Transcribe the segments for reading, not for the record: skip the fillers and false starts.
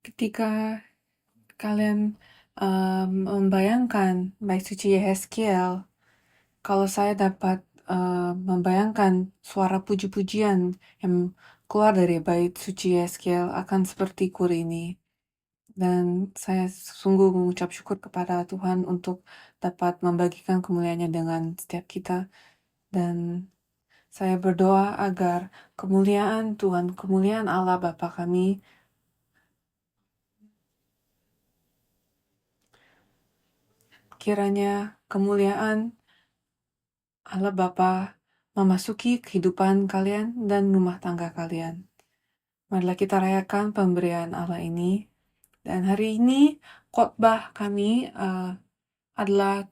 Ketika kalian membayangkan bait suci Yehezkiel, kalau saya dapat membayangkan suara puji-pujian yang keluar dari bait suci Yehezkiel akan seperti kur ini. Dan saya sungguh mengucap syukur kepada Tuhan untuk dapat membagikan kemuliaannya dengan setiap kita. Dan saya berdoa agar kemuliaan Tuhan, kemuliaan Allah Bapa kami, kiranya kemuliaan Allah Bapa memasuki kehidupan kalian dan rumah tangga kalian. Marilah kita rayakan pemberian Allah ini. Dan hari ini khotbah kami adalah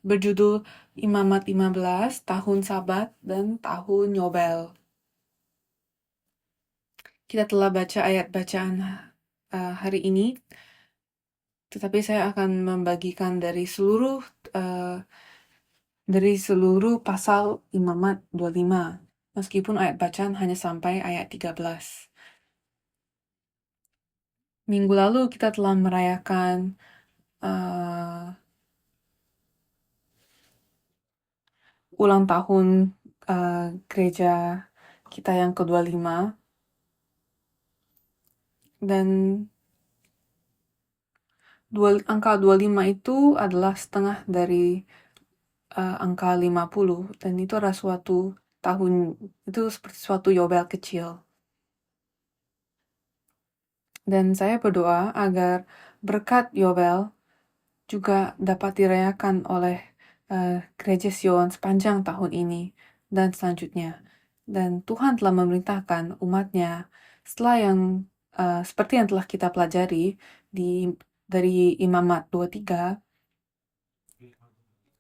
berjudul Imamat 15, Tahun Sabat dan Tahun Yobel. Kita telah baca ayat bacaan hari ini, tetapi saya akan membagikan dari seluruh pasal Imamat 25, meskipun ayat bacaan hanya sampai ayat 13. Minggu lalu kita telah merayakan ulang tahun gereja kita yang ke-25, dan angka 25 itu adalah setengah dari angka 50, dan itu adalah suatu tahun, itu seperti suatu yobel kecil. Dan saya berdoa agar berkat yobel juga dapat dirayakan oleh gereja Sion sepanjang tahun ini dan selanjutnya. Dan Tuhan telah memerintahkan umatnya setelah yang seperti yang telah kita pelajari dari Imamat 23,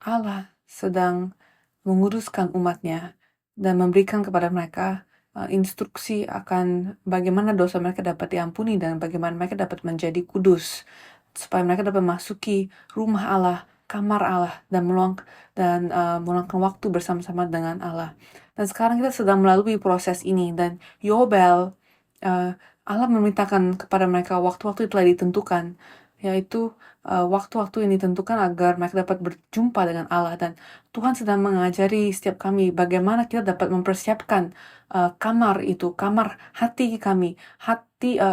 Allah sedang menguruskan umatnya dan memberikan kepada mereka instruksi akan bagaimana dosa mereka dapat diampuni dan bagaimana mereka dapat menjadi kudus, supaya mereka dapat memasuki rumah Allah, kamar Allah, dan meluangkan waktu bersama-sama dengan Allah. Dan sekarang kita sedang melalui proses ini, dan Yobel, Allah memerintahkan kepada mereka waktu-waktu yang telah ditentukan, yaitu waktu-waktu yang ditentukan agar mereka dapat berjumpa dengan Allah. Dan Tuhan sedang mengajari setiap kami bagaimana kita dapat mempersiapkan kamar itu, kamar hati kami, hati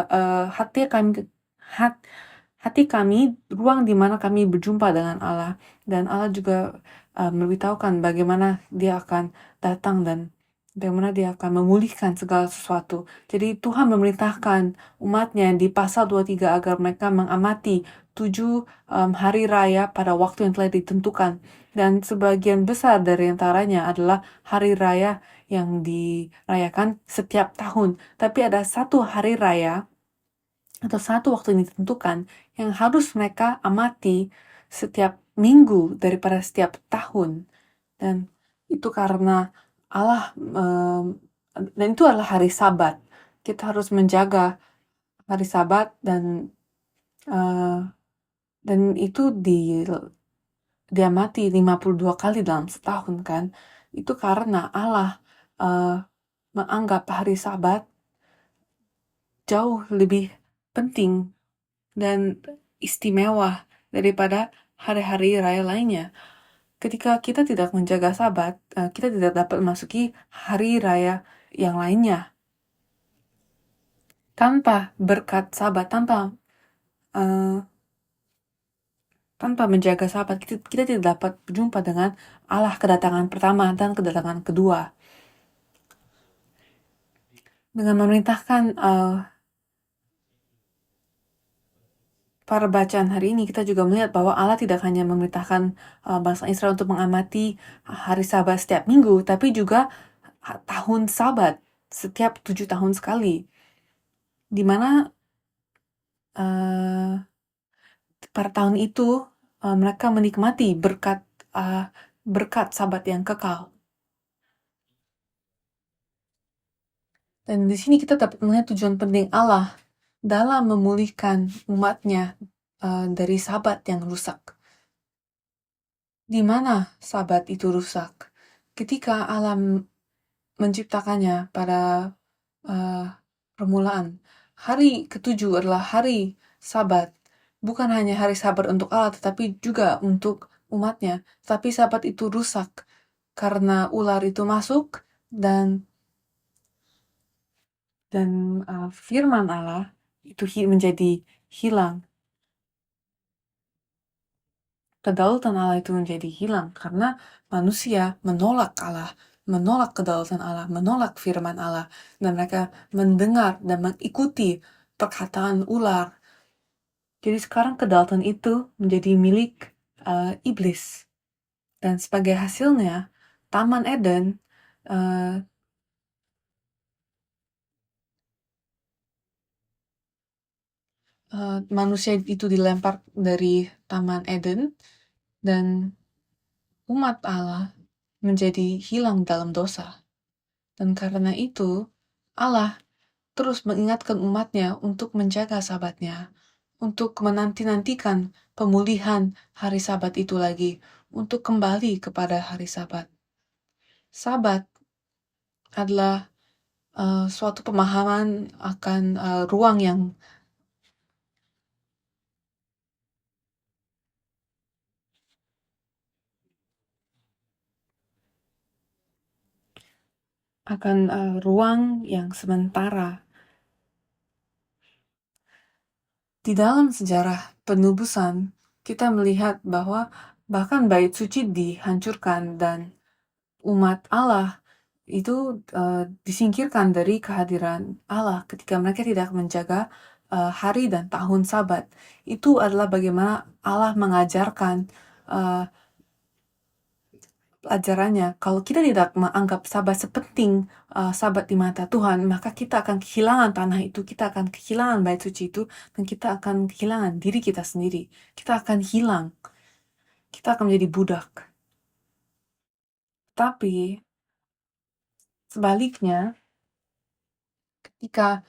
kami, ruang di mana kami berjumpa dengan Allah. Dan Allah juga memberitahukan bagaimana Dia akan datang dan bagaimana Dia akan memulihkan segala sesuatu. Jadi Tuhan memerintahkan umatnya di pasal 23 agar mereka mengamati 7 hari raya pada waktu yang telah ditentukan. Dan sebagian besar dari antaranya adalah hari raya yang dirayakan setiap tahun. Tapi ada satu hari raya atau satu waktu yang ditentukan yang harus mereka amati setiap minggu daripada setiap tahun. Dan itu karena Allah, dan itu adalah hari Sabat. Kita harus menjaga hari Sabat, dan itu diamati 52 kali dalam setahun, kan? Itu karena Allah menganggap hari Sabat jauh lebih penting dan istimewa daripada hari-hari raya lainnya. Ketika kita tidak menjaga Sabat, kita tidak dapat memasuki hari raya yang lainnya. Tanpa berkat Sabat, tanpa menjaga Sabat, kita tidak dapat berjumpa dengan Allah kedatangan pertama dan kedatangan kedua. Dengan memerintahkan para bacaan hari ini, kita juga melihat bahwa Allah tidak hanya memerintahkan bangsa Israel untuk mengamati hari Sabat setiap minggu, tapi juga tahun Sabat setiap 7 tahun sekali, di mana pada tahun itu mereka menikmati berkat Sabat yang kekal. Dan di sini kita dapat melihat tujuan penting Allah dalam memulihkan umatnya dari Sabat yang rusak. Di mana Sabat itu rusak? Ketika Allah menciptakannya pada permulaan, hari ketujuh adalah hari Sabat. Bukan hanya hari Sabat untuk Allah, tetapi juga untuk umatnya. Tapi Sabat itu rusak karena ular itu masuk dan firman Allah itu menjadi hilang. Kedaulatan Allah itu menjadi hilang karena manusia menolak Allah, menolak kedaulatan Allah, menolak firman Allah, dan mereka mendengar dan mengikuti perkataan ular. Jadi sekarang kedaulatan itu menjadi milik iblis. Dan sebagai hasilnya, Taman Eden uh, manusia itu dilempar dari Taman Eden dan umat Allah menjadi hilang dalam dosa. Dan karena itu, Allah terus mengingatkan umatnya untuk menjaga sabatnya, untuk menanti-nantikan pemulihan hari Sabat itu lagi, untuk kembali kepada hari Sabat. Sabat adalah suatu pemahaman akan ruang yang sementara. Di dalam sejarah penebusan, kita melihat bahwa bahkan bait suci dihancurkan dan umat Allah itu disingkirkan dari kehadiran Allah ketika mereka tidak menjaga hari dan tahun Sabat. Itu adalah bagaimana Allah mengajarkan ajarannya. Kalau kita tidak menganggap Sabat sepenting Sabat di mata Tuhan, maka kita akan kehilangan tanah itu, kita akan kehilangan bait suci itu, dan kita akan kehilangan diri kita sendiri. Kita akan hilang. Kita akan menjadi budak. Tapi sebaliknya, ketika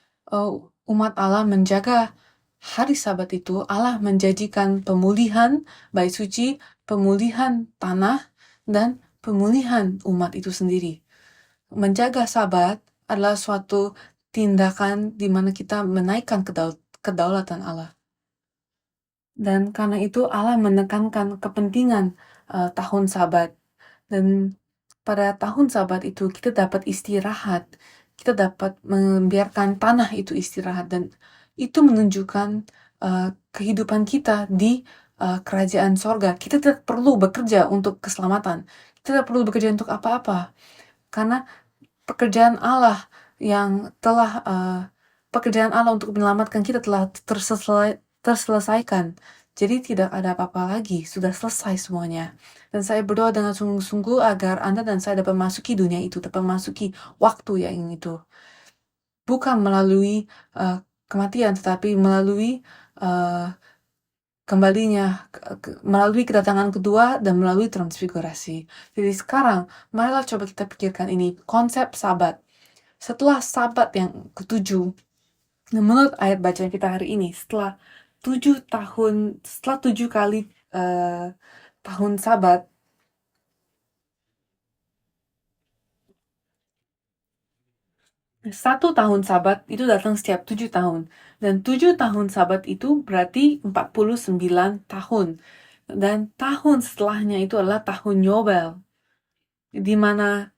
umat Allah menjaga hari Sabat itu, Allah menjanjikan pemulihan bait suci, pemulihan tanah, dan pemulihan umat itu sendiri. Menjaga Sabat adalah suatu tindakan di mana kita menaikkan kedaulatan Allah. Dan karena itu Allah menekankan kepentingan tahun Sabat. Dan pada tahun Sabat itu kita dapat istirahat. Kita dapat membiarkan tanah itu istirahat. Dan itu menunjukkan kehidupan kita di kerajaan sorga. Kita tidak perlu bekerja untuk keselamatan. Kita tidak perlu bekerja untuk apa-apa. Karena pekerjaan Allah untuk menyelamatkan kita telah terselesaikan. Jadi tidak ada apa-apa lagi, sudah selesai semuanya. Dan saya berdoa dengan sungguh-sungguh agar Anda dan saya dapat memasuki dunia itu, dapat memasuki waktu yang itu. Bukan melalui kematian, tetapi melalui kembalinya, melalui kedatangan kedua dan melalui transfigurasi. Jadi sekarang, marilah coba kita pikirkan ini, konsep Sabat. Setelah Sabat yang ketujuh, menurut ayat bacaan kita hari ini, setelah 7 kali tahun Sabat, 1 tahun Sabat itu datang setiap 7 tahun. Dan 7 tahun Sabat itu berarti 49 tahun. Dan tahun setelahnya itu adalah tahun Yobel. Di mana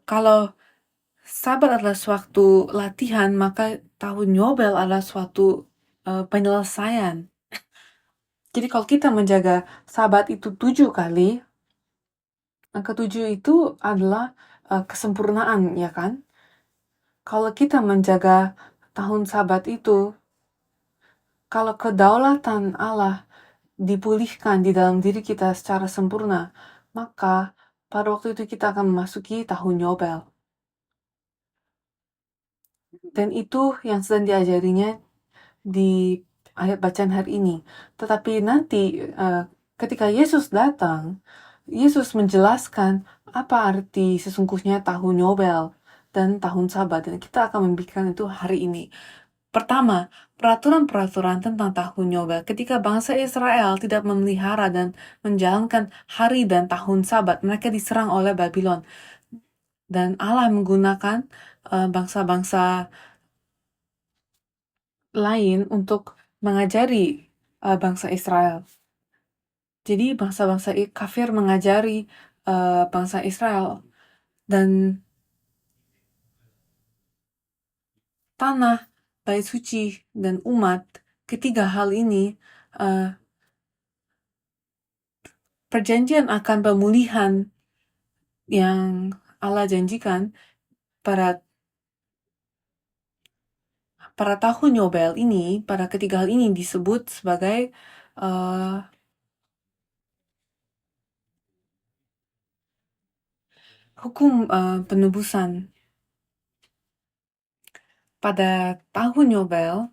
kalau Sabat adalah suatu latihan, maka tahun Yobel adalah suatu penyelesaian. Jadi kalau kita menjaga Sabat itu 7 kali, angka 7 itu adalah kesempurnaan, ya kan? Kalau kita menjaga tahun Sabat itu, kalau kedaulatan Allah dipulihkan di dalam diri kita secara sempurna, maka pada waktu itu kita akan memasuki tahun Yobel. Dan itu yang sedang diajarinya di ayat bacaan hari ini. Tetapi nanti ketika Yesus datang, Yesus menjelaskan apa arti sesungguhnya tahun Yobel dan tahun Sabat, dan kita akan memikirkan itu hari ini. Pertama, peraturan-peraturan tentang tahun Yobel. Ketika bangsa Israel tidak memelihara dan menjalankan hari dan tahun Sabat, mereka diserang oleh Babylon. Dan Allah menggunakan bangsa-bangsa lain untuk mengajari bangsa Israel. Jadi bangsa-bangsa kafir mengajari bangsa Israel, dan tanah, bait suci, dan umat, ketiga hal ini, perjanjian akan pemulihan yang Allah janjikan pada tahun Yobel ini, pada ketiga hal ini disebut sebagai hukum penebusan. Pada tahun Yobel,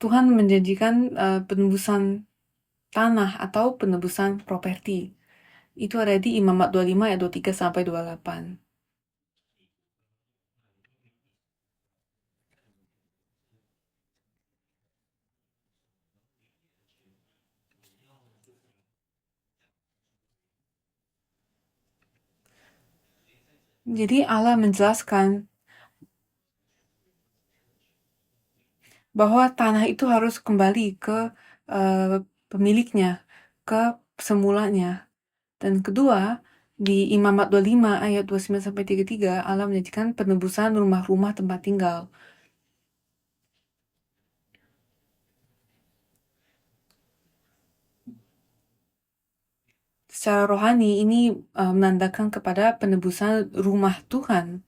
Tuhan menjanjikan penebusan tanah atau penebusan properti. Itu ada di Imamat 25 ayat 23 sampai 28. Jadi Allah menjelaskan bahwa tanah itu harus kembali ke pemiliknya, ke semulanya. Dan kedua, di Imamat 25 ayat 29 sampai 33, Allah menjanjikan penebusan rumah-rumah tempat tinggal. Secara rohani ini menandakan kepada penebusan rumah Tuhan.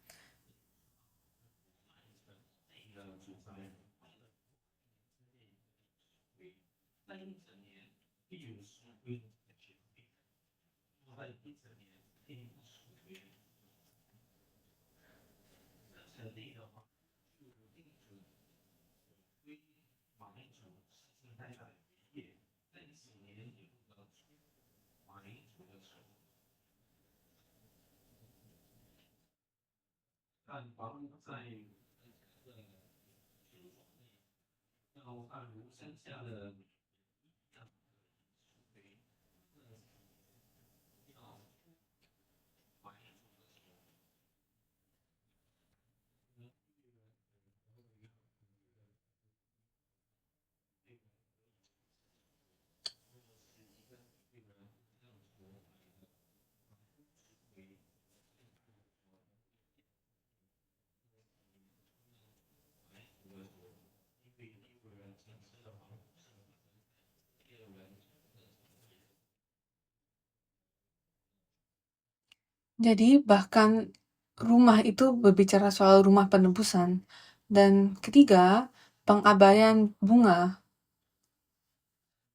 Jadi bahkan rumah itu berbicara soal rumah penebusan. Dan ketiga, pengabaian bunga.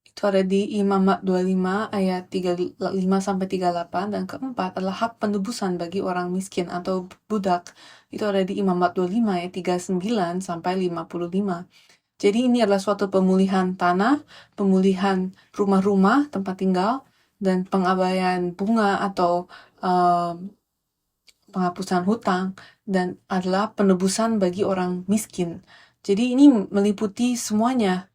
Itu ada di Imamat 25 ayat 35 sampai 38, dan keempat adalah hak penebusan bagi orang miskin atau budak. Itu ada di Imamat 25 ayat 39 sampai 55. Jadi ini adalah suatu pemulihan tanah, pemulihan rumah-rumah tempat tinggal, dan pengabaian bunga atau penghapusan hutang, dan adalah penebusan bagi orang miskin. Jadi ini meliputi semuanya,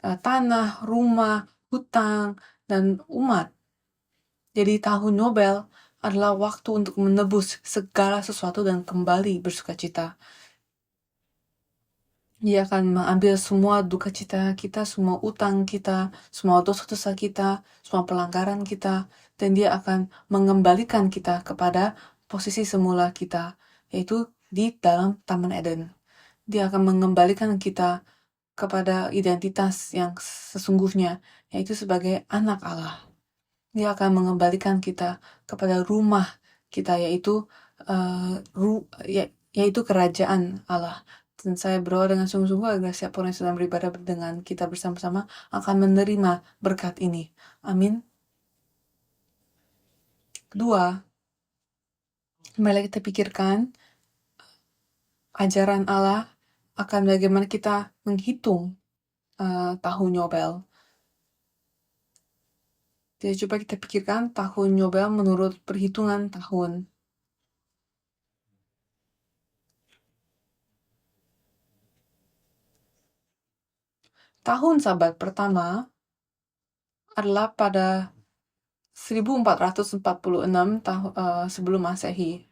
tanah, rumah, hutang, dan umat. Jadi tahun Nobel adalah waktu untuk menebus segala sesuatu dan kembali bersukacita. Dia akan mengambil semua duka cita kita, semua utang kita, semua dosa-dosa kita, semua pelanggaran kita, dan dia akan mengembalikan kita kepada posisi semula kita, yaitu di dalam Taman Eden. Dia akan mengembalikan kita kepada identitas yang sesungguhnya, yaitu sebagai anak Allah. Dia akan mengembalikan kita kepada rumah kita, yaitu kerajaan Allah. Dan saya berdoa dengan sungguh-sungguh agar siapa orang yang sedang beribadah dengan kita bersama-sama akan menerima berkat ini. Amin. Kedua, mari kita pikirkan ajaran Allah akan bagaimana kita menghitung tahun Yobel. Jadi coba kita pikirkan tahun Yobel menurut perhitungan tahun. Tahun Sabat pertama adalah pada 1446 sebelum Masehi.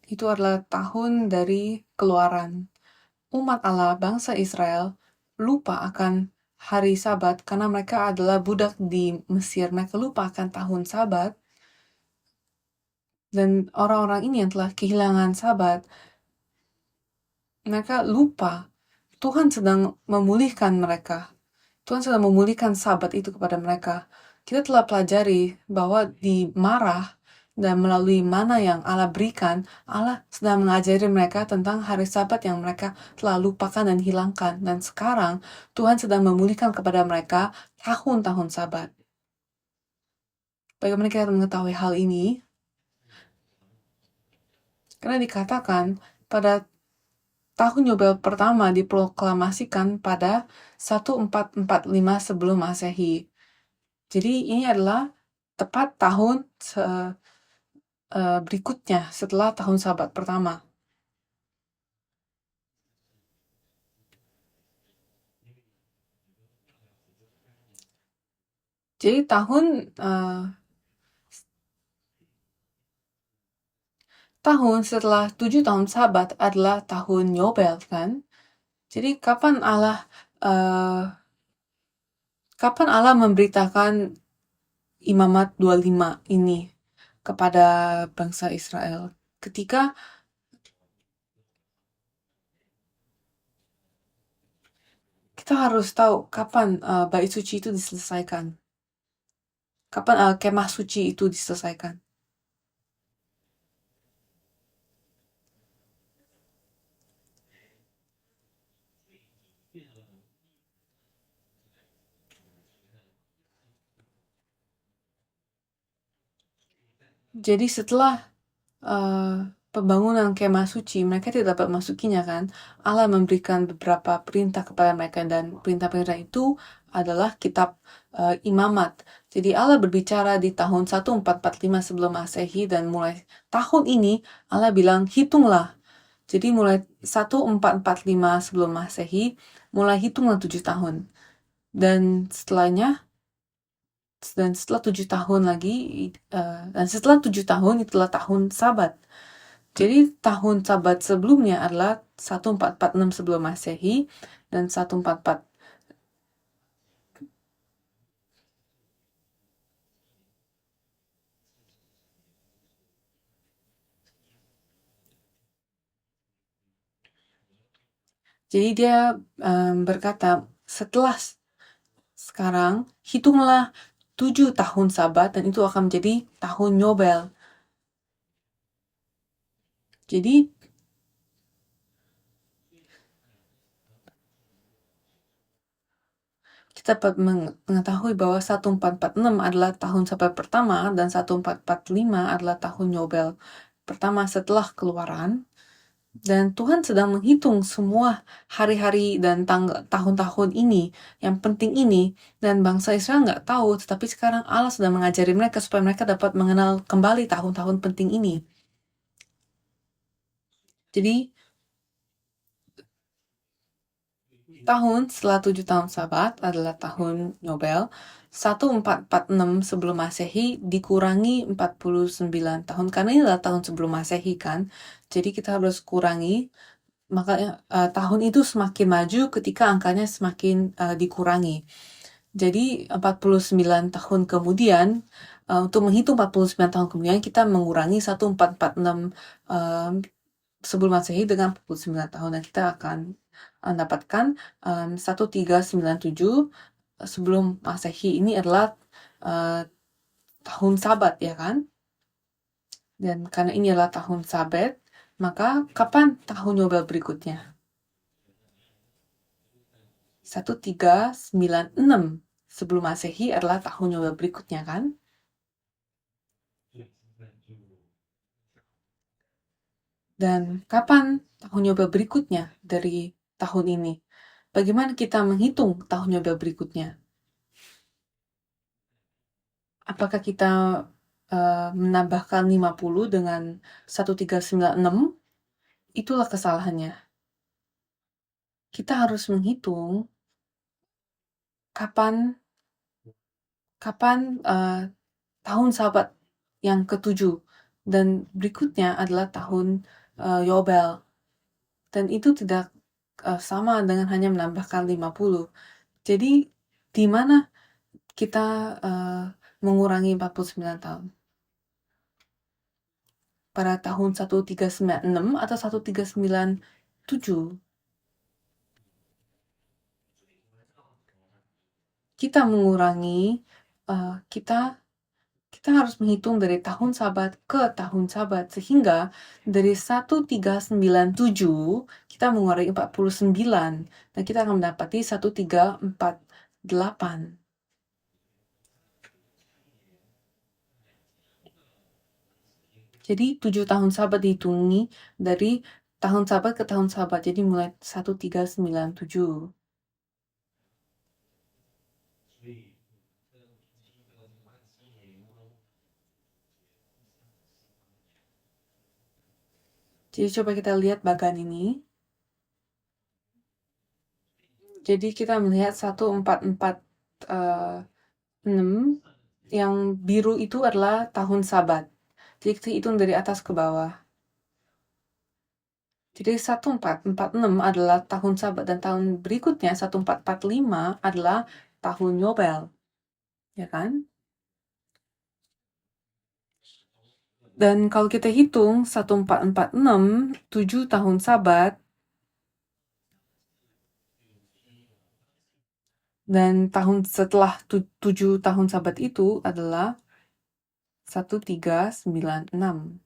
itu adalah tahun dari Keluaran. Umat Allah, bangsa Israel, lupa akan hari Sabat karena mereka adalah budak di Mesir. Mereka lupa akan tahun Sabat, dan orang-orang ini yang telah kehilangan Sabat, mereka lupa Tuhan sedang memulihkan mereka. Tuhan sedang memulihkan Sabat itu kepada mereka. Kita telah pelajari bahwa di marah dan melalui mana yang Allah berikan, Allah sedang mengajari mereka tentang hari Sabat yang mereka telah lupakan dan hilangkan. Dan sekarang Tuhan sedang memulihkan kepada mereka tahun-tahun Sabat. Bagaimana kita mengetahui hal ini? Karena dikatakan pada tahun Yobel pertama diproklamasikan pada 1445 sebelum Masehi. Jadi ini adalah tepat tahun berikutnya setelah tahun Sabat pertama. Jadi tahun setelah 7 tahun Sabat adalah tahun Yobel, kan? Jadi kapan Allah memberitakan Imamat 25 ini kepada bangsa Israel? Ketika kita harus tahu kapan bait suci itu diselesaikan. Kapan kemah suci itu diselesaikan. Jadi setelah pembangunan kemah suci, mereka tidak dapat masukinya, kan? Allah memberikan beberapa perintah kepada mereka, dan perintah-perintah itu adalah kitab Imamat. Jadi Allah berbicara di tahun 1445 sebelum Masehi, dan mulai tahun ini Allah bilang hitunglah. Jadi mulai 1445 sebelum Masehi, mulai hitunglah 7 tahun. Dan setelah 7 tahun lagi, dan setelah 7 tahun itulah tahun Sabat. Jadi tahun Sabat sebelumnya adalah 1446 sebelum Masehi dan 144. Jadi dia berkata, setelah sekarang hitunglah 7 tahun Sabat, dan itu akan menjadi tahun Yobel. Jadi kita dapat mengetahui bahwa 1446 adalah tahun Sabat pertama dan 1445 adalah tahun Yobel pertama setelah Keluaran. Dan Tuhan sedang menghitung semua hari-hari dan tahun-tahun ini, yang penting ini, dan bangsa Israel nggak tahu, tetapi sekarang Allah sedang mengajari mereka supaya mereka dapat mengenal kembali tahun-tahun penting ini. Jadi, tahun setelah 7 tahun Sabat adalah tahun Yobel. 1446 sebelum Masehi dikurangi 49 tahun, karena ini adalah tahun sebelum Masehi, kan? Jadi kita harus kurangi, maka tahun itu semakin maju ketika angkanya semakin dikurangi. Jadi 49 tahun kemudian, untuk menghitung 49 tahun kemudian, kita mengurangi 1446 sebelum Masehi dengan 49 tahun, dan kita akan mendapatkan 1397 sebelum Masehi. Ini adalah tahun Sabat, ya kan? Dan karena ini adalah tahun Sabat, maka kapan tahun Yobel berikutnya? 1396 sebelum Masehi adalah tahun Yobel berikutnya, kan? Dan kapan tahun Yobel berikutnya dari tahun ini? Bagaimana kita menghitung tahun Yobel berikutnya? Apakah kita menambahkan 50 dengan 1396? Itulah kesalahannya. Kita harus menghitung kapan tahun Sabat yang ketujuh dan berikutnya adalah tahun Yobel. Dan itu tidak sama dengan hanya menambahkan 50. Jadi di mana kita mengurangi 49 tahun? Pada tahun 1396 atau 1397? Kita mengurangi, kita harus menghitung dari tahun Sabat ke tahun Sabat, sehingga dari 1397 kita mengurangi 49 dan kita akan mendapati 1348. Jadi 7 tahun Sabat dihitungi dari tahun Sabat ke tahun Sabat, jadi mulai 1397. Jadi coba kita lihat bagan ini. Jadi kita melihat 1446, yang biru itu adalah tahun Sabat. Jadi kita hitung dari atas ke bawah. Jadi 1446 adalah tahun Sabat dan tahun berikutnya 1445 adalah tahun Yobel. Ya kan? Dan kalau kita hitung 1446, 7 tahun Sabat, dan tahun setelah 7 tahun Sabat itu adalah 1396.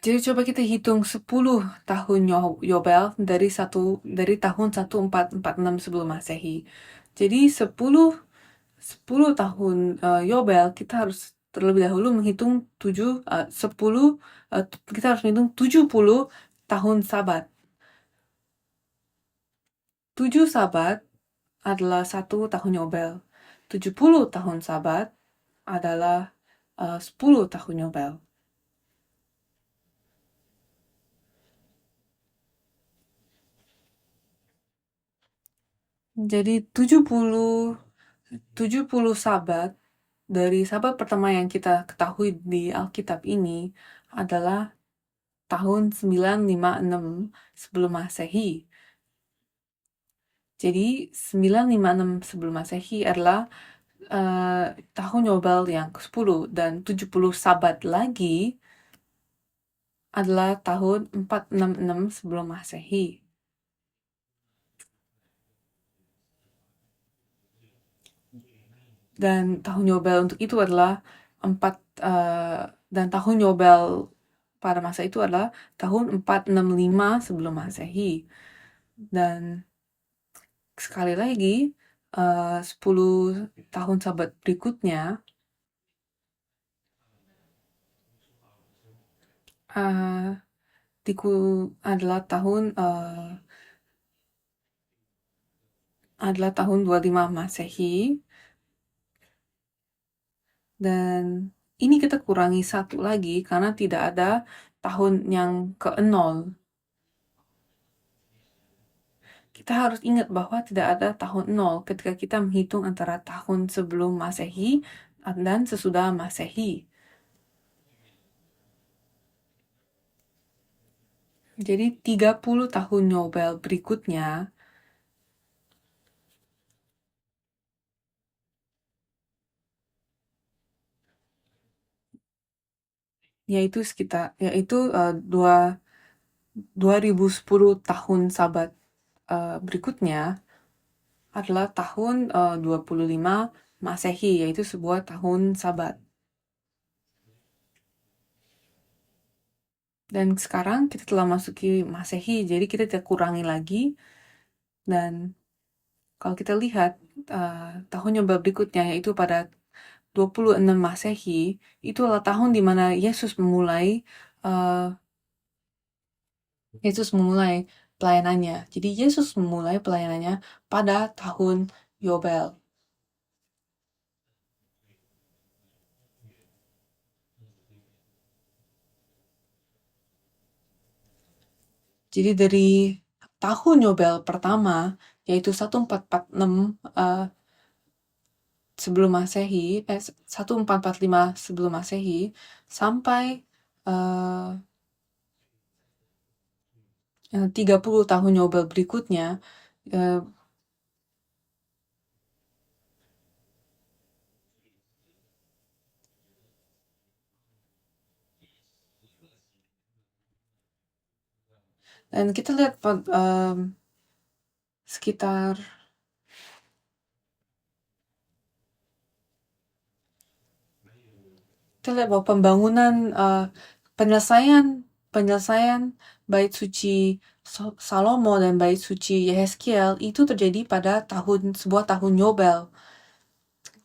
Jadi coba kita hitung 10 tahun Yobel dari tahun 1446 sebelum Masehi. Jadi 10 tahun Yobel, kita harus terlebih dahulu menghitung 10, kita harus menghitung 70 tahun Sabat. 7 Sabat adalah 1 tahun Yobel. 70 tahun Sabat adalah 10 tahun Yobel. Jadi 70 Sabat dari Sabat pertama yang kita ketahui di Alkitab ini adalah tahun 956 sebelum Masehi. Jadi 956 sebelum Masehi adalah tahun Yobel yang ke-10, dan 70 Sabat lagi adalah tahun 466 sebelum Masehi. Dan tahun Yobel untuk itu adalah dan tahun Yobel pada masa itu adalah tahun 465 sebelum Masehi. Dan sekali lagi 10 tahun Sabat berikutnya adalah tahun 25 Masehi. Dan ini kita kurangi 1 lagi karena tidak ada tahun yang ke-0. Kita harus ingat bahwa tidak ada tahun 0 ketika kita menghitung antara tahun sebelum Masehi dan sesudah Masehi. Jadi 30 tahun Yobel berikutnya yaitu 2010 tahun Sabat berikutnya adalah tahun 25 Masehi, yaitu sebuah tahun Sabat. Dan sekarang kita telah masuki Masehi, jadi kita tidak kurangi lagi. Dan kalau kita lihat tahun Yobel berikutnya, yaitu pada 26 Masehi, itu adalah tahun di mana Yesus memulai pelayanannya. Jadi Yesus memulai pelayanannya pada tahun Yobel. Jadi dari tahun Yobel pertama, yaitu 1446 sebelum Masehi, 1445 sebelum Masehi, sampai 30 tahun Yobel berikutnya, eh, dan kita lihat sekitar kita lihat bahwa pembangunan penyelesaian bait suci Salomo dan bait suci Yehezkiel itu terjadi pada sebuah tahun Yobel,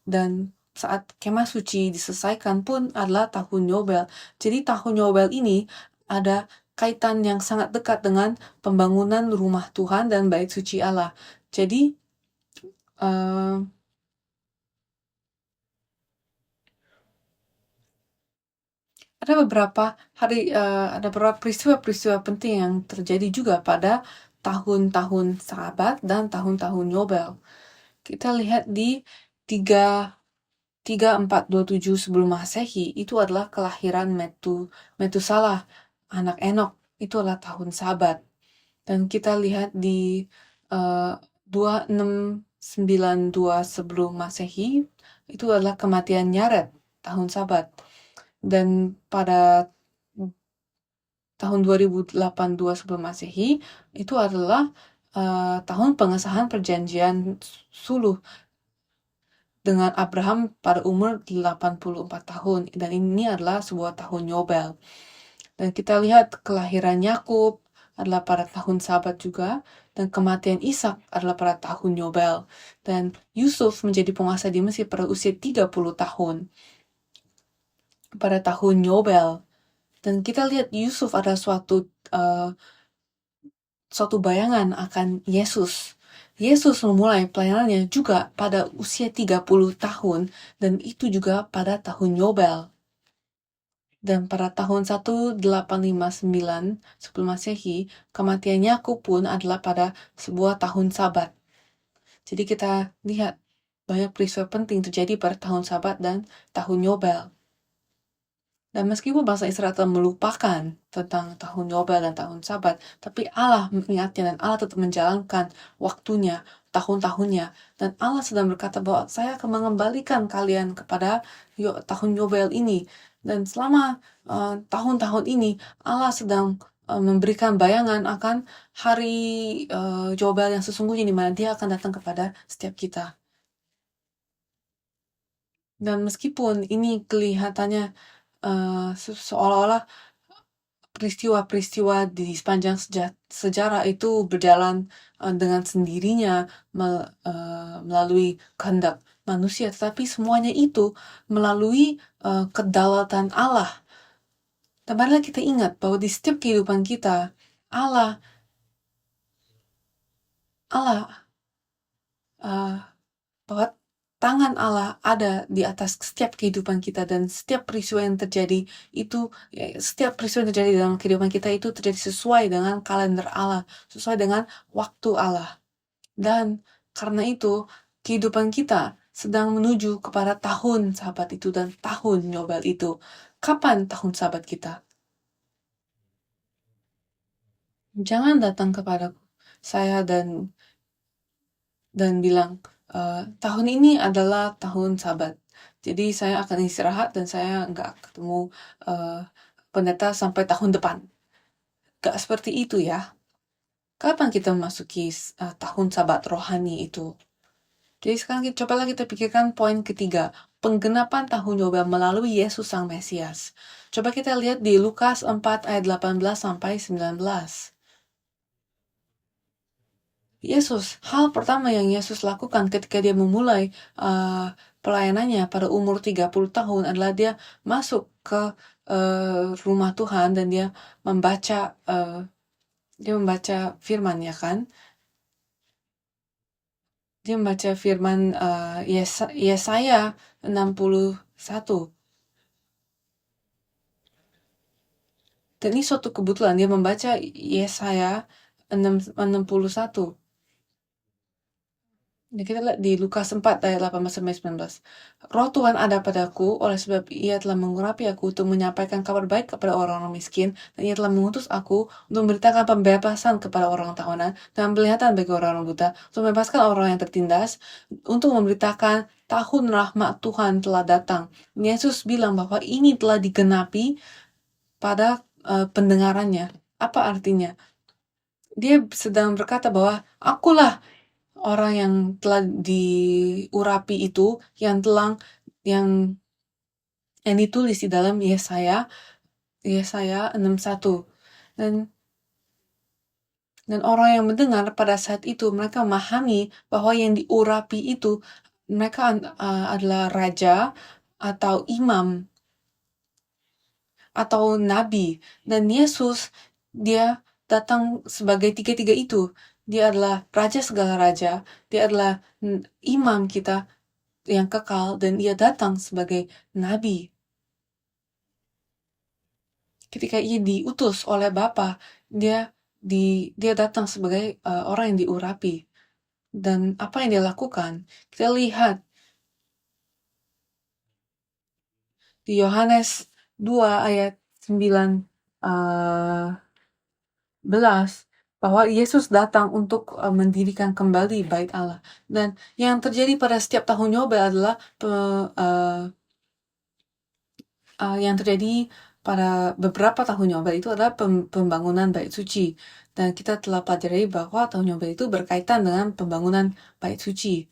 dan saat kemah suci diselesaikan pun adalah tahun Yobel. Jadi tahun Yobel ini ada kaitan yang sangat dekat dengan pembangunan rumah Tuhan dan bait suci Allah. Jadi ada beberapa peristiwa-peristiwa penting yang terjadi juga pada tahun-tahun Sabat dan tahun-tahun Yobel. Kita lihat di 3427 sebelum Masehi, itu adalah kelahiran Metusalah, anak Enok. Itu adalah tahun Sabat. Dan kita lihat di 2692 sebelum Masehi, itu adalah kematian Yared, tahun Sabat. Dan pada tahun 2082 sebelum Masehi, itu adalah tahun pengesahan perjanjian suluh dengan Abraham pada umur 84 tahun. Dan ini adalah sebuah tahun Yobel. Dan kita lihat kelahiran Yakub adalah pada tahun Sabat juga, dan kematian Ishak adalah pada tahun Yobel. Dan Yusuf menjadi penguasa di Mesir pada usia 30 tahun pada tahun Yobel. Dan kita lihat Yusuf adalah suatu bayangan akan Yesus. Yesus memulai pelayanannya juga pada usia 30 tahun, dan itu juga pada tahun Yobel. Dan pada tahun 1859 sebelum Masehi, kematian Yakub pun adalah pada sebuah tahun Sabat. Jadi kita lihat banyak peristiwa penting terjadi pada tahun Sabat dan tahun Yobel. Dan meskipun bangsa Israel telah melupakan tentang tahun Yobel dan tahun Sabat, tapi Allah mengingatnya dan Allah tetap menjalankan waktunya, tahun-tahunnya. Dan Allah sedang berkata bahwa saya akan mengembalikan kalian kepada tahun Yobel ini. Dan selama tahun-tahun ini, Allah sedang memberikan bayangan akan hari Yobel yang sesungguhnya, di mana Dia akan datang kepada setiap kita. Dan meskipun ini kelihatannya seolah-olah peristiwa-peristiwa di sepanjang sejarah itu berjalan dengan sendirinya melalui kehendak manusia, tetapi semuanya itu melalui kedaulatan Allah. Dan marilah kita ingat bahwa di setiap kehidupan kita, Allah bahwa tangan Allah ada di atas setiap kehidupan kita, dan setiap peristiwa yang terjadi itu, setiap peristiwa yang terjadi dalam kehidupan kita itu terjadi sesuai dengan kalender Allah, sesuai dengan waktu Allah. Dan karena itu, kehidupan kita sedang menuju kepada tahun Sabat itu dan tahun Yobel itu. Kapan tahun Sabat kita? Jangan datang kepada saya dan bilang, tahun ini adalah tahun Sabat, jadi saya akan istirahat dan saya nggak ketemu pendeta sampai tahun depan. Gak seperti itu ya. Kapan kita memasuki tahun Sabat rohani itu? Jadi sekarang cobalah kita pikirkan poin ketiga, penggenapan tahun Yobel melalui Yesus Sang Mesias. Coba kita lihat di Lukas 4 ayat 18 sampai 19. Hal pertama yang Yesus lakukan ketika dia memulai pelayanannya pada umur 30 tahun adalah dia masuk ke rumah Tuhan dan dia membaca firman, ya kan? Dia membaca firman Yesaya 61. Dan ini suatu kebetulan dia membaca Yesaya 61. Ya, kita lihat di Lukas 4 ayat 18-19. Roh Tuhan ada padaku, oleh sebab ia telah mengurapi aku untuk menyampaikan kabar baik kepada orang-orang miskin, dan ia telah mengutus aku untuk memberitakan pembebasan kepada orang tawanan, dan penglihatan bagi orang-orang buta, untuk membebaskan orang yang tertindas, untuk memberitakan tahun rahmat Tuhan telah datang. Yesus bilang bahwa ini telah digenapi pada pendengarannya. Apa artinya? Dia sedang berkata bahwa akulah orang yang telah diurapi itu, yang ditulis di dalam Yesaya 61. Dan orang yang mendengar pada saat itu, mereka memahami bahwa yang diurapi itu mereka adalah raja atau imam atau nabi. Dan Yesus, dia datang sebagai tiga-tiga itu. Dia adalah raja segala raja, dia adalah imam kita yang kekal, dan ia datang sebagai nabi. Ketika ia diutus oleh Bapa, dia datang sebagai orang yang diurapi. Dan apa yang dia lakukan? Kita lihat di Yohanes 2 ayat 9 belas, bahwa Yesus datang untuk mendirikan kembali bait Allah. Dan yang terjadi pada setiap tahun Yobel adalah yang terjadi pada beberapa tahun Yobel itu adalah pembangunan bait suci. Dan kita telah pelajari bahwa tahun Yobel itu berkaitan dengan pembangunan bait suci.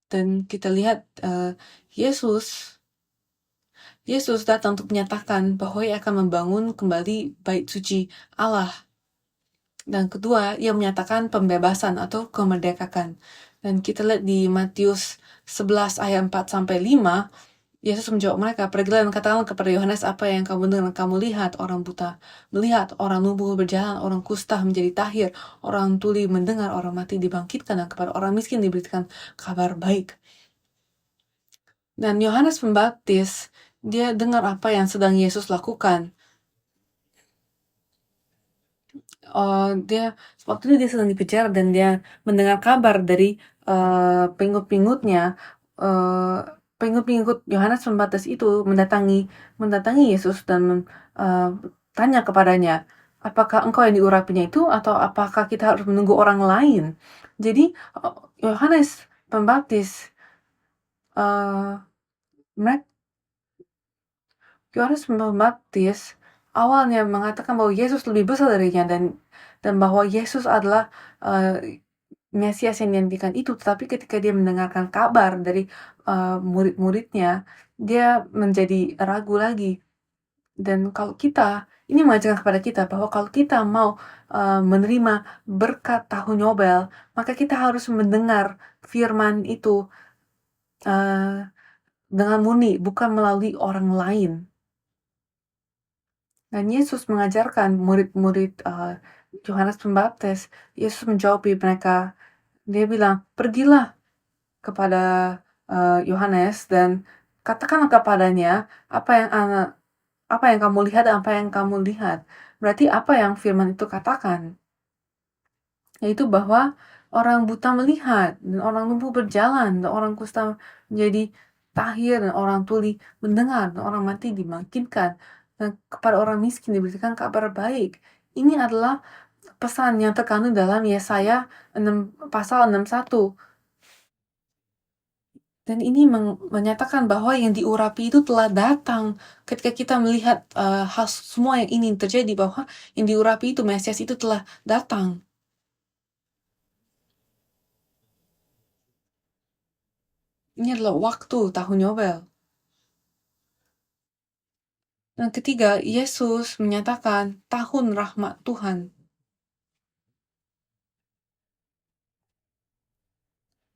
Dan kita lihat Yesus datang untuk menyatakan bahwa ia akan membangun kembali bait suci Allah. Dan kedua, ia menyatakan pembebasan atau kemerdekaan. Dan kita lihat di Matius 11 ayat 4-5, Yesus menjawab mereka, pergilah dan katakan kepada Yohanes apa yang kamu dengar. Kamu lihat orang buta melihat, orang lumpuh berjalan, orang kusta menjadi tahir, orang tuli mendengar, orang mati dibangkitkan, dan kepada orang miskin diberikan kabar baik. Dan Yohanes Pembaptis, dia dengar apa yang sedang Yesus lakukan. Waktu itu dia sedang dipenjara dan dia mendengar kabar dari pengikut-pengikutnya. Pengikut-pengikut Yohanes Pembaptis itu mendatangi Yesus dan tanya kepadanya, apakah engkau yang diurapinya itu atau apakah kita harus menunggu orang lain? Jadi Yohanes Pembaptis Yohanes Pembaptis awalnya mengatakan bahwa Yesus lebih besar darinya dan bahwa Yesus adalah Mesias yang dinantikan itu, tetapi ketika dia mendengarkan kabar dari murid-muridnya, dia menjadi ragu lagi. Dan kalau ini mengajarkan kepada kita bahwa kalau kita mau menerima berkat tahun Yobel, maka kita harus mendengar firman itu dengan murni, bukan melalui orang lain. Dan Yesus mengajarkan murid-murid Yohanes Pembaptis. Yesus menjawab mereka. Dia bilang, pergilah kepada Yohanes dan katakanlah kepadanya apa yang kamu lihat dan apa yang kamu lihat. Berarti apa yang firman itu katakan? Yaitu bahwa orang buta melihat, dan orang lumpuh berjalan, dan orang kusta menjadi tahir, dan orang tuli mendengar, dan orang mati dibangkitkan, dan kepada orang miskin diberikan kabar baik. Ini adalah pesan yang terkandung dalam Yesaya pasal 61. Dan ini menyatakan bahwa yang diurapi itu telah datang. Ketika kita melihat hal semua yang ini terjadi, bahwa yang diurapi itu, Mesias itu telah datang. Ini adalah waktu tahun Yobel. Dan ketiga, Yesus menyatakan tahun rahmat Tuhan.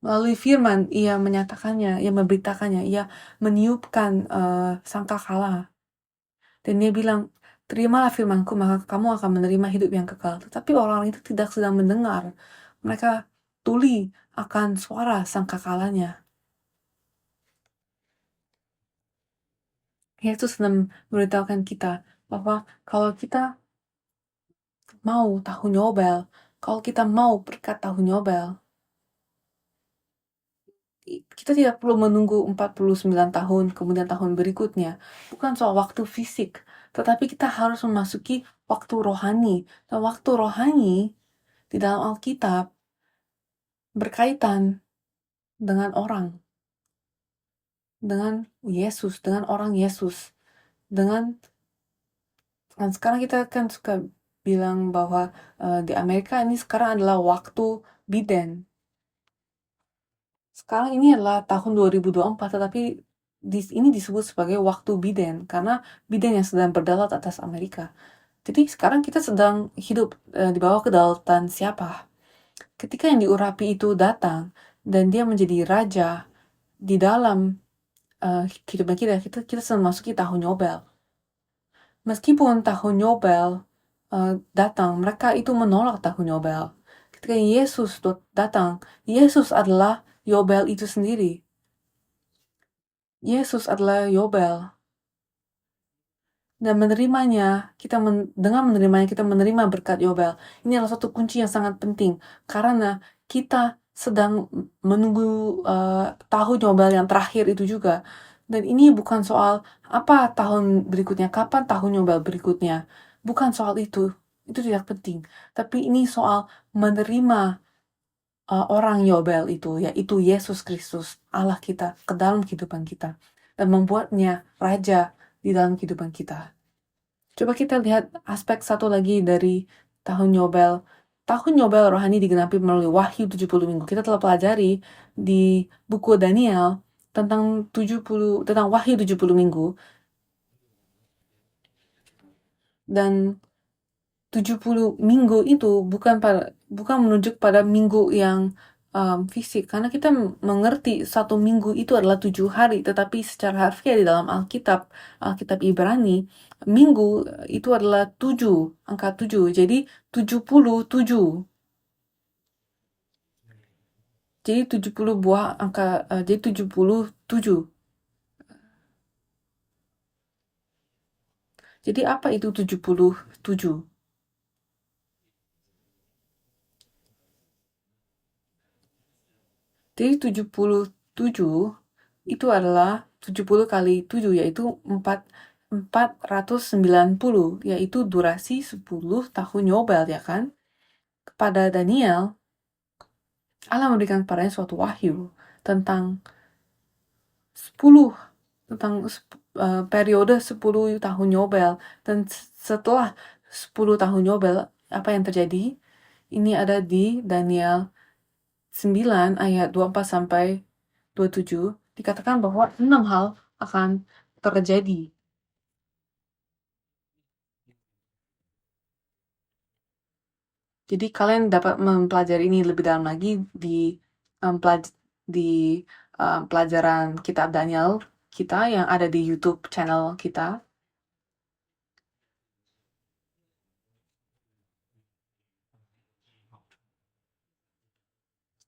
Melalui firman, ia menyatakannya, ia memberitakannya, ia meniupkan sangkakala. Dan dia bilang, terimalah firmanku, maka kamu akan menerima hidup yang kekal. Tetapi orang itu tidak sedang mendengar. Mereka tuli akan suara sangkakalanya. Yesus sedang memberitahukan kita bahwa kalau kita mau tahun Yobel, kalau kita mau berkat tahun Yobel, kita tidak perlu menunggu 49 tahun, kemudian tahun berikutnya. Bukan soal waktu fisik, tetapi kita harus memasuki waktu rohani. Dan waktu rohani di dalam Alkitab berkaitan dengan orang, dengan Yesus, dengan orang Yesus, dengan kan sekarang kita kan suka bilang bahwa di Amerika ini sekarang adalah waktu Biden. Sekarang ini adalah tahun 2024, tetapi ini disebut sebagai waktu Biden, karena Biden yang sedang berdaulat atas Amerika. Jadi sekarang kita sedang hidup di bawah kedaulatan siapa? Ketika yang diurapi itu datang, dan dia menjadi raja di dalam kehidupan kita sedang memasuki tahun Yobel. Meskipun tahun Yobel datang, mereka itu menolak tahun Yobel. Ketika Yesus datang, Yesus adalah Yobel itu sendiri. Yesus adalah Yobel. Dan menerimanya, dengan menerimanya kita menerima berkat Yobel. Ini adalah satu kunci yang sangat penting, karena kita sedang menunggu tahun Yobel yang terakhir itu juga. Dan ini bukan soal apa tahun berikutnya, kapan tahun Yobel berikutnya. Bukan soal itu tidak penting. Tapi ini soal menerima orang Yobel itu, yaitu Yesus Kristus, Allah kita, ke dalam kehidupan kita. Dan membuatnya raja di dalam kehidupan kita. Coba kita lihat aspek satu lagi dari tahun Yobel. Tahun Yobel rohani digenapi melalui Wahyu 70 minggu. Kita telah pelajari di buku Daniel tentang Wahyu 70 minggu. Dan 70 minggu itu bukan menunjuk pada minggu yang fisik, karena kita mengerti satu minggu itu adalah 7 hari, tetapi secara harfiah di dalam Alkitab Ibrani, minggu itu adalah 7, angka 7, jadi 77. Jadi 70 buah angka, jadi 77. Jadi apa itu 77? Jadi 77 itu adalah 70 kali 7, yaitu 490, yaitu durasi 10 tahun Yobel, ya kan? Kepada Daniel, Allah memberikan kepadanya suatu wahyu tentang 10, periode 10 tahun Yobel. Dan setelah 10 tahun Yobel, apa yang terjadi? Ini ada di Daniel 9 ayat 24 sampai 27, dikatakan bahwa 6 hal akan terjadi. Jadi kalian dapat mempelajari ini lebih dalam lagi di pelajaran kitab Daniel kita yang ada di YouTube channel kita.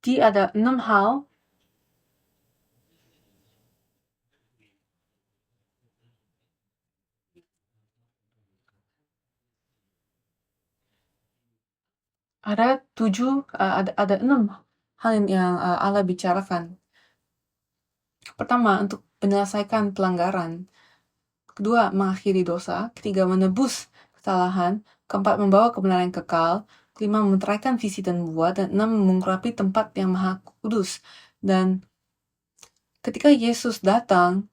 Jadi ada 6 hal ada 6 hal yang Allah bicarakan. Pertama, untuk menyelesaikan pelanggaran. Kedua, mengakhiri dosa. Ketiga, menebus kesalahan. Keempat, membawa kebenaran yang kekal. Kelima, mementeraikan visi dan nubuat. Dan 6, mengurapi tempat yang maha kudus. Dan ketika Yesus datang,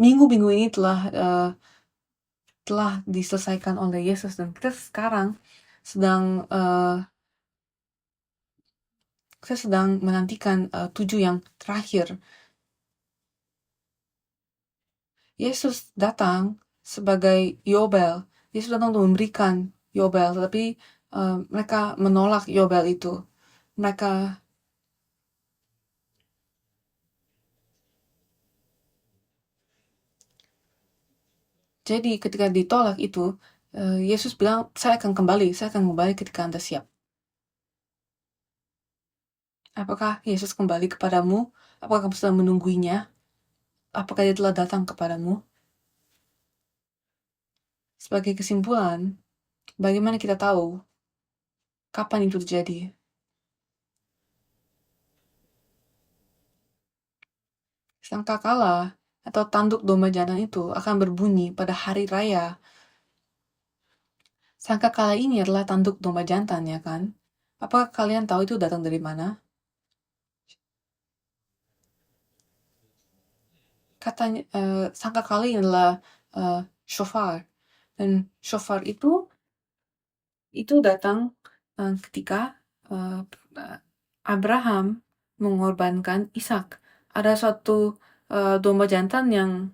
minggu-minggu ini telah diselesaikan oleh Yesus, dan kita sekarang sedang menantikan 7 yang terakhir. Yesus datang sebagai Yobel. Yesus datang untuk memberikan Yobel, tetapi mereka menolak Yobel itu. Jadi ketika ditolak itu, Yesus bilang, saya akan kembali ketika Anda siap. Apakah Yesus kembali kepadamu? Apakah kamu sedang menungguinya? apakah dia telah datang kepadamu? Sebagai kesimpulan, bagaimana kita tahu kapan itu terjadi? Sangkakala atau tanduk domba jantan itu akan berbunyi pada hari raya. Sangkakala ini adalah tanduk domba jantan, ya kan? Apakah kalian tahu itu datang dari mana? Katanya, sangkakala ini adalah shofar. Dan shofar itu datang ketika Abraham mengorbankan Ishak. Ada suatu domba jantan yang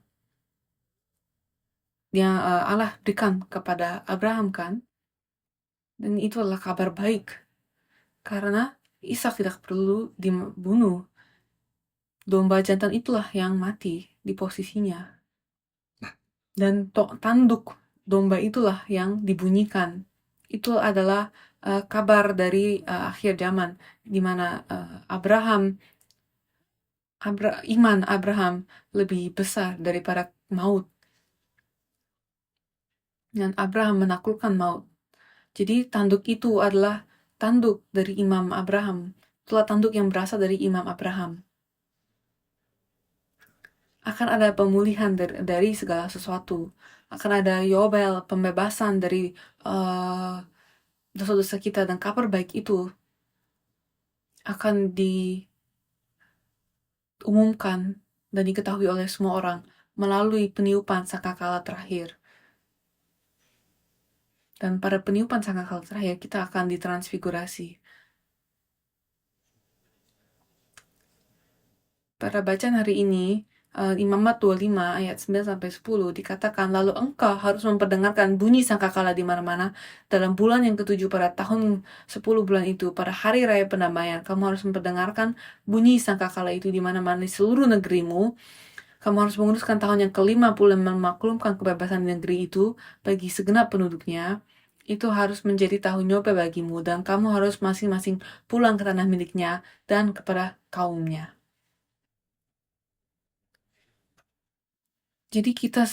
Allah berikan kepada Abraham, kan? Dan itu adalah kabar baik karena Ishak tidak perlu dibunuh. Domba jantan itulah yang mati di posisinya. Dan tanduk domba itulah yang dibunyikan. Itu adalah kabar dari akhir zaman, di mana iman Abraham lebih besar daripada maut. Dan Abraham menaklukkan maut. Jadi tanduk itu adalah tanduk dari Imam Abraham. Itulah tanduk yang berasal dari Imam Abraham. Akan ada pemulihan dari segala sesuatu. Akan ada Yobel, pembebasan dari dosa-dosa kita, dan kabar baik itu akan diumumkan dan diketahui oleh semua orang melalui peniupan sangkakala terakhir. Dan pada peniupan sangkakala terakhir kita akan ditransfigurasi. Pada bacaan hari ini, Imamat 25 ayat 9-10 dikatakan, lalu engkau harus memperdengarkan bunyi sangkakala di mana-mana dalam bulan yang ketujuh pada tahun 10 bulan itu, pada hari raya pendamaian. Kamu harus memperdengarkan bunyi sangkakala itu di mana-mana di seluruh negerimu. Kamu harus menguruskan tahun yang ke-50 dan memaklumkan kebebasan di negeri itu bagi segenap penduduknya. Itu harus menjadi tahun nyoba bagimu, dan kamu harus masing-masing pulang ke tanah miliknya dan kepada kaumnya. Jadi kita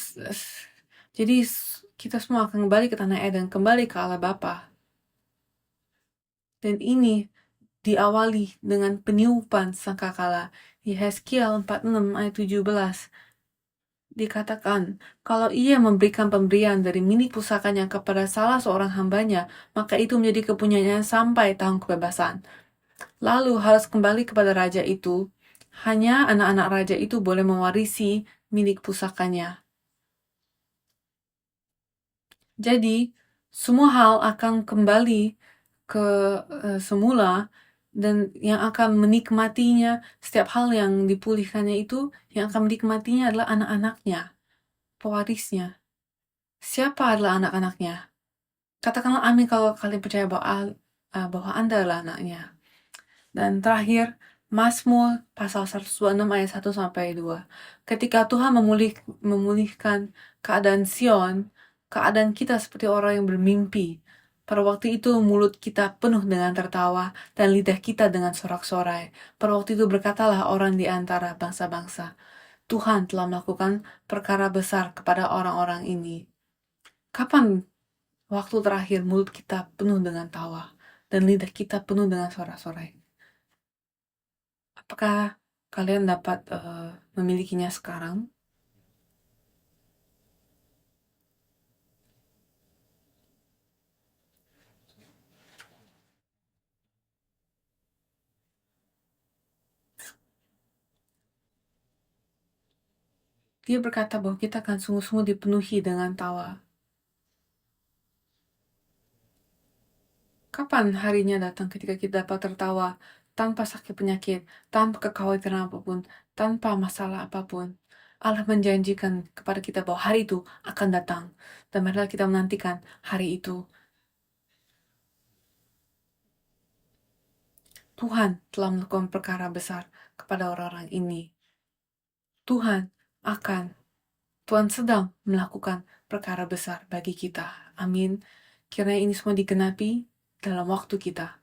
semua akan kembali ke tanah Eden, kembali ke Allah Bapa. Dan ini diawali dengan peniupan sangkakala. Di Yeskiel 46 ayat 17 dikatakan, kalau ia memberikan pemberian dari milik pusakanya kepada salah seorang hambanya, maka itu menjadi kepunyaannya sampai tahun kebebasan. Lalu harus kembali kepada raja itu. Hanya anak-anak raja itu boleh mewarisi milik pusakanya. Jadi, semua hal akan kembali ke semula, dan yang akan menikmatinya, setiap hal yang dipulihkannya itu, yang akan menikmatinya adalah anak-anaknya, pewarisnya. Siapa adalah anak-anaknya? Katakanlah amin kalau kalian percaya bahwa Anda adalah anaknya. Dan terakhir, Mazmur pasal 126 ayat 1-2. Ketika Tuhan memulihkan keadaan Sion, keadaan kita seperti orang yang bermimpi. Pada waktu itu mulut kita penuh dengan tertawa dan lidah kita dengan sorak-sorai. Pada waktu itu berkatalah orang di antara bangsa-bangsa, Tuhan telah melakukan perkara besar kepada orang-orang ini. Kapan waktu terakhir mulut kita penuh dengan tawa dan lidah kita penuh dengan sorak-sorai? Apakah kalian dapat memilikinya sekarang? Dia berkata bahwa kita akan sungguh-sungguh dipenuhi dengan tawa. Kapan harinya datang ketika kita dapat tertawa tanpa sakit penyakit, tanpa kekhawatiran apapun, tanpa masalah apapun? Allah menjanjikan kepada kita bahwa hari itu akan datang, dan marilah kita menantikan hari itu. Tuhan telah melakukan perkara besar kepada orang-orang ini. Tuhan sedang melakukan perkara besar bagi kita. Amin. Kiranya ini semua digenapi dalam waktu kita.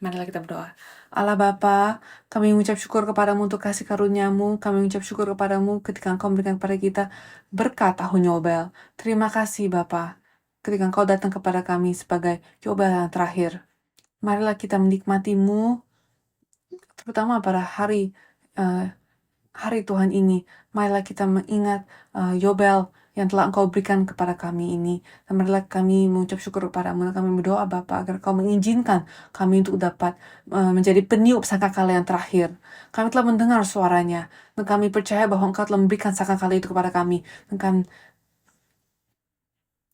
Marilah kita berdoa. Allah Bapa, kami mengucap syukur kepadamu untuk kasih karunia-Mu. Kami mengucap syukur kepadamu ketika Engkau memberikan kepada kita berkat tahun Yobel. Terima kasih Bapa, ketika Engkau datang kepada kami sebagai Yobel yang terakhir. Marilah kita menikmati-Mu, terutama pada hari Tuhan ini. Marilah kita mengingat Yobel yang telah Engkau berikan kepada kami ini. Dan marilah kami mengucap syukur kepadamu. Dan kami berdoa Bapa agar Kau mengizinkan kami untuk dapat menjadi peniup sangkakala yang terakhir. Kami telah mendengar suaranya. Dan kami percaya bahwa Engkau telah memberikan sangkakala itu kepada kami.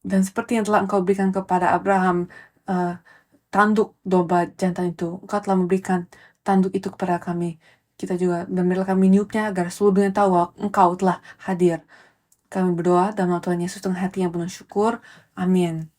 Dan seperti yang telah Engkau berikan kepada Abraham, tanduk domba jantan itu, Engkau telah memberikan tanduk itu kepada kami. Kita juga, dan marilah kami meniupnya agar seluruh dunia tahu bahwa Engkau telah hadir. Kami berdoa dalam nama Tuhan Yesus dengan hati yang penuh syukur. Amin.